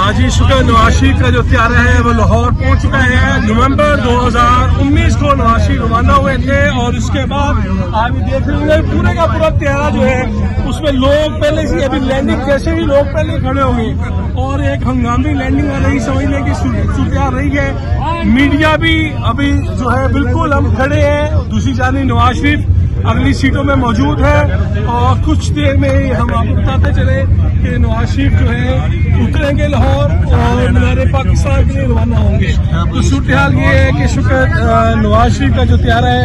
हाजी शुक्र नवाज शरीफ का जो त्यारा है वो लाहौर पहुंच चुका है। नवंबर 2019 को नवाज शरीफ रवाना हुए थे और उसके बाद आप देख रहे होंगे पूरे का पूरा त्यारा जो है उसमें लोग पहले से अभी लैंडिंग जैसे ही लोग पहले खड़े होंगे और एक हंगामी लैंडिंग आ रही समझने की सूरत आ रही है। मीडिया भी अभी जो है बिल्कुल हम खड़े हैं, दूसरी जानिब नवाज शरीफ अगली सीटों में मौजूद है और कुछ देर में ही हम आपको बताते चले कि नवाज शरीफ जो है उतरेंगे लाहौर और मीनार पाकिस्तान के लिए रवाना होंगे। तो सूरत हाल ये है कि शुक्र नवाज शरीफ का जो त्यारा है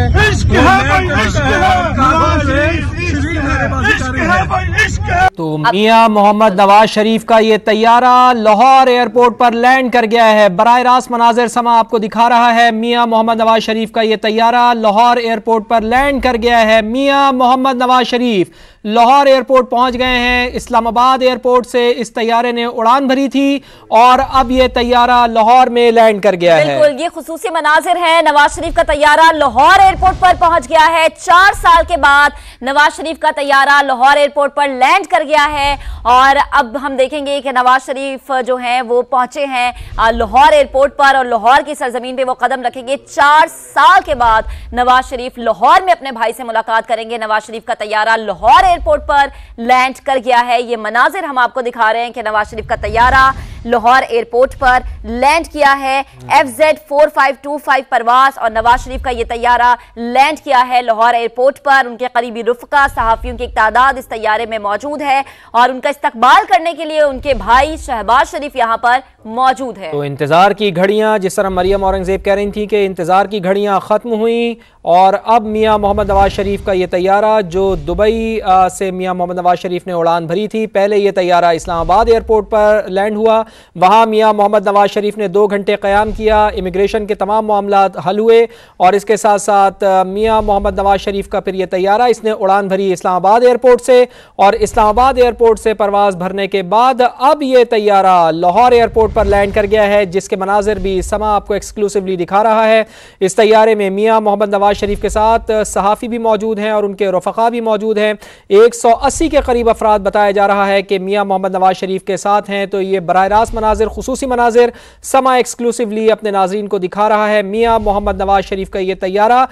तो मियां मोहम्मद नवाज शरीफ का ये तैयारा लाहौर एयरपोर्ट पर लैंड कर गया है। बराह रास्त मनाजिर समा आपको दिखा रहा है। मियां मोहम्मद नवाज शरीफ का ये तैयारा लाहौर एयरपोर्ट पर लैंड कर गया है। मियां मोहम्मद नवाज शरीफ लाहौर एयरपोर्ट पहुंच गए हैं। इस्लामाबाद एयरपोर्ट से इस तैयारे ने उड़ान भरी थी और अब ये तैयारा लाहौर में लैंड कर गया है। बिल्कुल, ये खुसूसी मनाजिर है। नवाज शरीफ का तैयारा लाहौर एयरपोर्ट पर पहुंच गया है। 4 साल के बाद नवाज शरीफ का तैयारा लाहौर एयरपोर्ट पर लैंड कर गया है और अब हम देखेंगे कि नवाज शरीफ जो हैं वो पहुंचे हैं लाहौर एयरपोर्ट पर और लाहौर की सरजमीन पे वो कदम रखेंगे। 4 साल के बाद नवाज शरीफ लाहौर में अपने भाई से मुलाकात करेंगे। नवाज शरीफ का तैयारा लाहौर एयरपोर्ट पर लैंड कर गया है। ये मनाजिर हम आपको दिखा रहे हैं कि नवाज शरीफ का तैयारा लाहौर एयरपोर्ट पर लैंड किया है। FZ 4525 परवास और नवाज शरीफ का ये तैयारा लैंड किया है लाहौर एयरपोर्ट पर। उनके करीबी रुफ़का सहाफ़ियों की एक तादाद इस तैयारे में मौजूद है और उनका इस्तकबाल करने के लिए उनके भाई शहबाज शरीफ यहाँ पर मौजूद है। तो इंतजार की घड़ियां, जिस तरह मरियम औरंगजेब कह रही थी कि इंतजार की घड़ियां खत्म हुई और अब मियां मोहम्मद नवाज शरीफ का ये तैयारा जो दुबई से मियां मोहम्मद नवाज शरीफ ने उड़ान भरी थी, पहले ये तैयारा इस्लामाबाद एयरपोर्ट पर लैंड हुआ। वहां मियां मोहम्मद नवाज शरीफ ने 2 घंटे क़याम किया, इमिग्रेशन के तमाम मामला हल हुए और इसके साथ साथ मियां मोहम्मद नवाज शरीफ का फिर ये तैयारा इसने उड़ान भरी इस्लामाबाद एयरपोर्ट से और इस्लामाबाद एयरपोर्ट से परवाज भरने के बाद अब ये तैयारा लाहौर एयरपोर्ट पर लैंड कर गया है, जिसके मनाजिर भी समा आपको एक्सक्लूसिवली दिखा रहा है। इस तैयारे में मियां मोहम्मद नवाज शरीफ के साथ सहाफ़ी भी मौजूद हैं और उनके रफ़क़ा भी मौजूद हैं। 180 के करीब अफराद बताया जा रहा है कि मियां मोहम्मद नवाज शरीफ के साथ हैं। तो ये बराह रास्त मनाजिर, खुसूसी मनाजिर समा एक्सक्लूसिवली अपने नाज़रीन को दिखा रहा है। मियां मोहम्मद नवाज शरीफ का ये तैयारा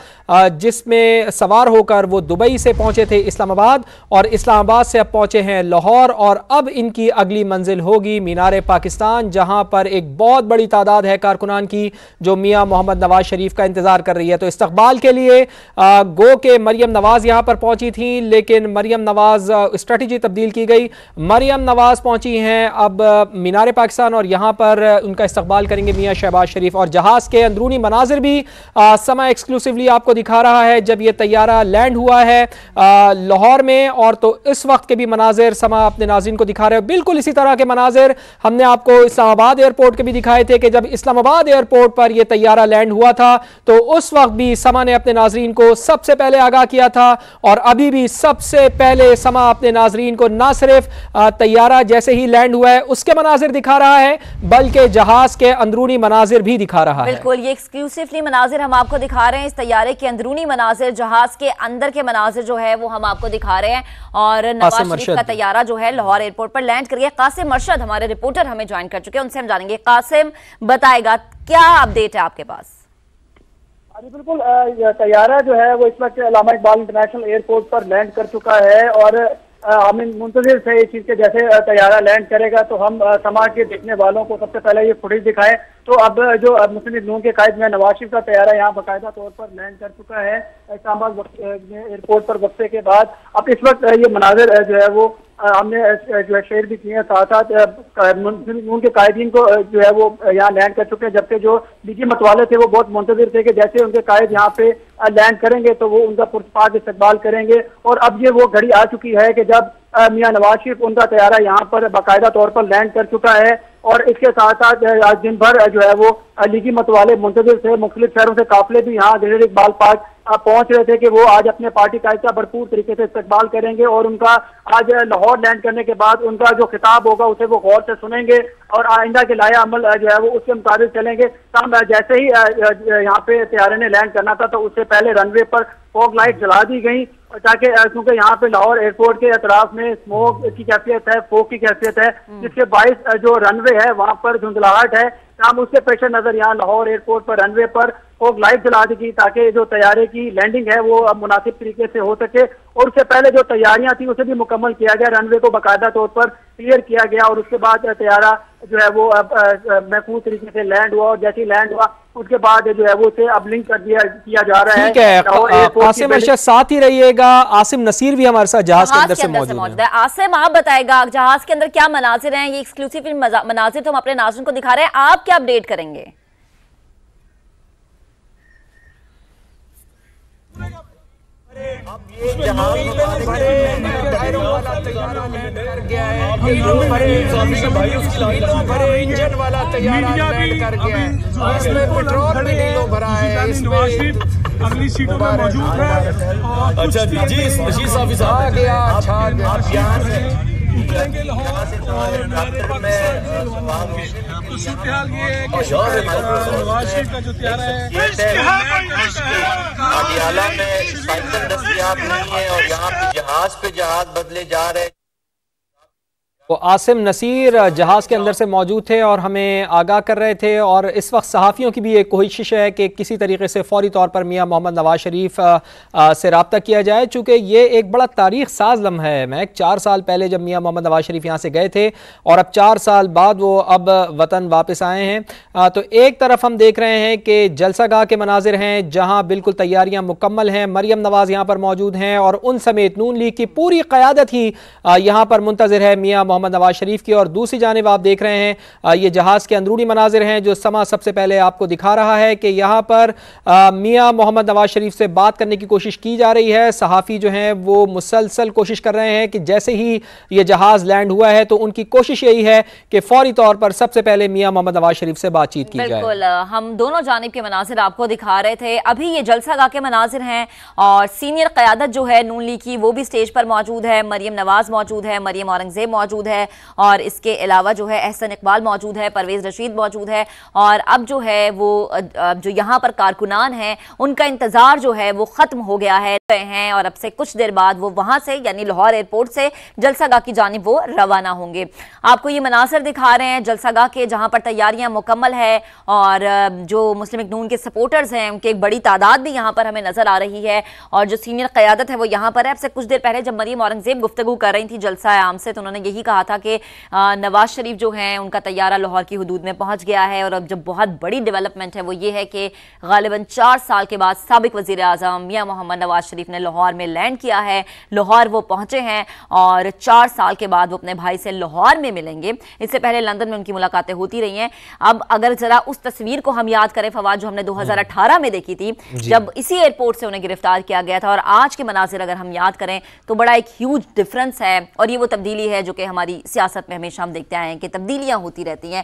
जिसमें सवार होकर वो दुबई से पहुंचे थे इस्लामाबाद और इस्लामाबाद से अब पहुंचे हैं लाहौर और अब इनकी अगली मंजिल होगी मीनार पाकिस्तान, जहां पर एक बहुत बड़ी तादाद है कारकुनान की जो मियां मोहम्मद नवाज शरीफ का इंतजार कर रही है। तो इस्तकबाल के लिए गो के मरियम नवाज यहां पर पहुंची थी, लेकिन मरियम नवाज स्ट्रेटजी तब्दील की गई। मरियम नवाज पहुंची हैं अब मीनार पाकिस्तान और यहां पर उनका इस्तकबाल करेंगे मियां शहबाज शरीफ। और जहाज के अंदरूनी मनाजिर भी समा एक्सक्लूसिवली आपको दिखा रहा है जब यह तैयारा लैंड हुआ है लाहौर में। और तो इस वक्त के भी मनाजिर समा अपने नाज़रीन को दिखा रहे हैं। बिल्कुल इसी तरह के मनाजिर हमने आपको इस्लामाबाद एयरपोर्ट के भी दिखाए थे कि जब इस्लामाबाद एयरपोर्ट पर यह तैयारा लैंड हुआ था तो उस वक्त भी समा ने अपने नाज़रीन को सबसे पहले आगाह किया था और अभी भी सबसे पहले समा अपने नाज़रीन को न सिर्फ तैयारा जैसे ही लैंड हुआ है उसके मनाजिर दिखा रहा है बल्कि जहाज के अंदरूनी मनाजिर भी दिखा रहा है। बिल्कुल, ये एक्सक्लूसिवली मनाजिर हम आपको दिखा रहे हैं। इस तैयारे के अंदरूनी मनाजिर, जहाज के अंदर के मनाजिर जो है वो हम आपको दिखा रहे हैं। और नवाज शरीफ का तैयारा जो है लाहौर एयरपोर्ट पर लैंड कर गया। कासिम अरशद हमारे रिपोर्टर हमें ज्वाइन कर चुके हैं, उनसे हम जानेंगे। कासिम बताएगा क्या अपडेट है आपके पास? बिल्कुल, तैयारा जो है वो इस वक्त अल्लामा इकबाल इंटरनेशनल एयरपोर्ट पर लैंड कर चुका है और हम मुंतजिर थे इस चीज के जैसे तैयारा लैंड करेगा तो हम समाज के देखने वालों को सबसे पहले ये फुटेज दिखाएं। तो अब जो मुस्लिम लीग नून के कायद में नवाज शरीफ का तैयारा यहाँ बाकायदा तौर पर लैंड कर चुका है इस्लामाबाद एयरपोर्ट पर वक्फे के बाद। अब इस वक्त ये मनाजिर जो है वो हमने जो है शेयर भी किए, साथ साथ मुस्लिम लीग नून के कायदीन को जो है वो यहाँ लैंड कर चुके हैं, जबकि जो डीजी मतवाले थे वो बहुत मुंतजिर थे कि जैसे उनके कायद यहाँ पे लैंड करेंगे तो वो उनका पुरस्पाक इस्तकबाल करेंगे। और अब ये वो घड़ी आ चुकी है कि जब मियां नवाज शरीफ उनका तैयारा यहाँ पर बाकायदा तौर पर लैंड कर चुका है और इसके साथ साथ आज दिन भर जो है वो लीगी मतवाले मुंतजिर थे। मुख्तलिफ शहरों से काफिले भी यहाँ जलील इकबाल पार्क पहुंच रहे थे कि वो आज अपने पार्टी कायद का भरपूर तरीके से इस्तकबाल करेंगे और उनका आज लाहौर लैंड करने के बाद उनका जो खिताब होगा उसे वो गौर से सुनेंगे और आइंदा के लाया अमल जो है वो उसके मुताबिक चलेंगे। जैसे ही यहाँ पे तैयारे ने लैंड करना था तो उससे पहले रनवे पर फॉग लाइट जला दी गई ताकि क्योंकि यहाँ पे लाहौर एयरपोर्ट के अतराफ में स्मोक की कैफियत है, फोक की कैफियत है, जिसके बाइस जो रनवे है वहाँ पर धुंधलाहट है। हम उसके पेश नजर यहाँ लाहौर एयरपोर्ट पर रनवे पर फोक लाइट जला दी गई ताकि जो तैयारे की लैंडिंग है वो अब मुनासिब तरीके से हो सके। और उससे पहले जो तैयारियां थी उसे भी मुकम्मल किया गया, रनवे को बाकायदा तौर पर क्लियर किया गया और उसके बाद तैयारा जो है वो महफूज तरीके से लैंड हुआ। और जैसे ही लैंड हुआ उसके बाद जो है वो उसे अब लिंक कर किया जा रहा है। ठीक है, कासिम अर्शद साथ ही रहिएगा। आसिम नसीर भी हमारे साथ जहाज के अंदर से मौजूद है। आसिम, आप बताएगा जहाज के अंदर क्या मनाजिर हैं? ये एक्सक्लूसिव मनाजिर तो हम अपने नाज़रीन को दिखा रहे हैं, आप क्या अपडेट करेंगे? अब ये जहाज टायरों वाला तैयारा लैंड कर गया है, बड़े इंजन वाला तैयारा लैंड कर गया है, इसमें पेट्रोल भी नहीं भरा है, इसमें अगली सीटों में मौजूद है। अच्छा जी, नशीद साहब आ गया। अच्छा यहाँ से उतरेंगे लाहौर और तो सूरत हाल ये है कि नवाज शरीफ का जो तैयारा अडियाला में साइकिल दस्तयाब नहीं है और यहाँ पे जहाज बदले जा रहे हैं। वो आसिम नसीर जहाज के अंदर से मौजूद थे और हमें आगाह कर रहे थे। और इस वक्त सहाफ़ियों की भी एक कोशिश है कि किसी तरीके से फौरी तौर पर मियां मोहम्मद नवाज शरीफ से रब्ता किया जाए, चूँकि ये एक बड़ा तारीख साज लम्हा है। मैं 4 साल पहले जब मियां मोहम्मद नवाज शरीफ यहाँ से गए थे और अब 4 साल बाद वो अब वतन वापस आए हैं। तो एक तरफ हम देख रहे हैं कि जलसागाह के मनाजिर हैं जहाँ बिल्कुल तैयारियाँ मुकम्मल हैं। मरियम नवाज यहाँ पर मौजूद हैं और उन समेत नून लीग की पूरी क़यादत ही यहाँ पर मुंतज़िर है मियां मोहम्मद नवाज शरीफ की। और दूसरी जानिब आप देख रहे हैं ये जहाज के अंदरूनी मनाजिर हैं जो समा सबसे पहले आपको दिखा रहा है कि यहाँ पर मियां मोहम्मद नवाज शरीफ से बात करने की कोशिश की जा रही है। सहाफ़ी जो हैं वो मुसलसल कोशिश कर रहे हैं कि जैसे ही ये जहाज लैंड हुआ है तो उनकी कोशिश यही है कि फौरी तौर पर सबसे पहले मियां मोहम्मद नवाज शरीफ से बातचीत की जाए। बिल्कुल, हम दोनों जानिब के मनाजिर आपको दिखा रहे थे। अभी ये जलसागाह के मनाजिर हैं और सीनियर क़यादत जो है नून लीग की वो भी स्टेज पर मौजूद है। मरियम नवाज मौजूद है, मरियम औरंगजेब मौजूद है और इसके अलावा जो है एहसन इकबाल मौजूद है, परवेज रशीद मौजूद है। और अब जो है वो जो यहाँ पर कारकुनान हैं उनका इंतजार जो है वो खत्म हो गया है और अब से कुछ देर बाद वो वहां से यानी लाहौर एयरपोर्ट से जलसागाह की जानिब वो रवाना होंगे। आपको ये मनासर दिखा रहे हैं जलसागाह के जहां पर तैयारियां मुकम्मल है और जो मुस्लिम लीग नून के सपोर्टर्स हैं उनकी एक बड़ी तादाद भी यहाँ पर हमें नजर आ रही है। और जो सीनियर क़यादत है वो यहाँ पर है। अब से कुछ देर पहले जब मरियम औरंगजेब गुफ्तगू कर रही थी जलसा आम से तो उन्होंने यही कहा था कि नवाज शरीफ जो हैं उनका तैयारा लाहौर की हदूद में पहुंच गया है। और अब जो बहुत बड़ी डेवलपमेंट है वो ये है कि गालिबन 4 साल के बाद साबिक वज़ीर आज़म मियां मोहम्मद नवाज शरीफ ने लाहौर में लैंड किया है। लाहौर वो पहुंचे हैं और 4 साल के बाद वो अपने भाई से लाहौर में मिलेंगे। इससे पहले लंदन में उनकी मुलाकातें होती रही हैं। अब अगर जरा उस तस्वीर को हम याद करें फवाद जो हमने 2018 में देखी थी जब इसी एयरपोर्ट से उन्हें गिरफ्तार किया गया था और आज के मनाजिर अगर हम याद करें तो बड़ा एक ह्यूज डिफरेंस है। और ये वो तब्दीली है जो कि हमारी सियासत में हमेशा हम देखते आए हैं कि तब्दीलियां होती रहती हैं।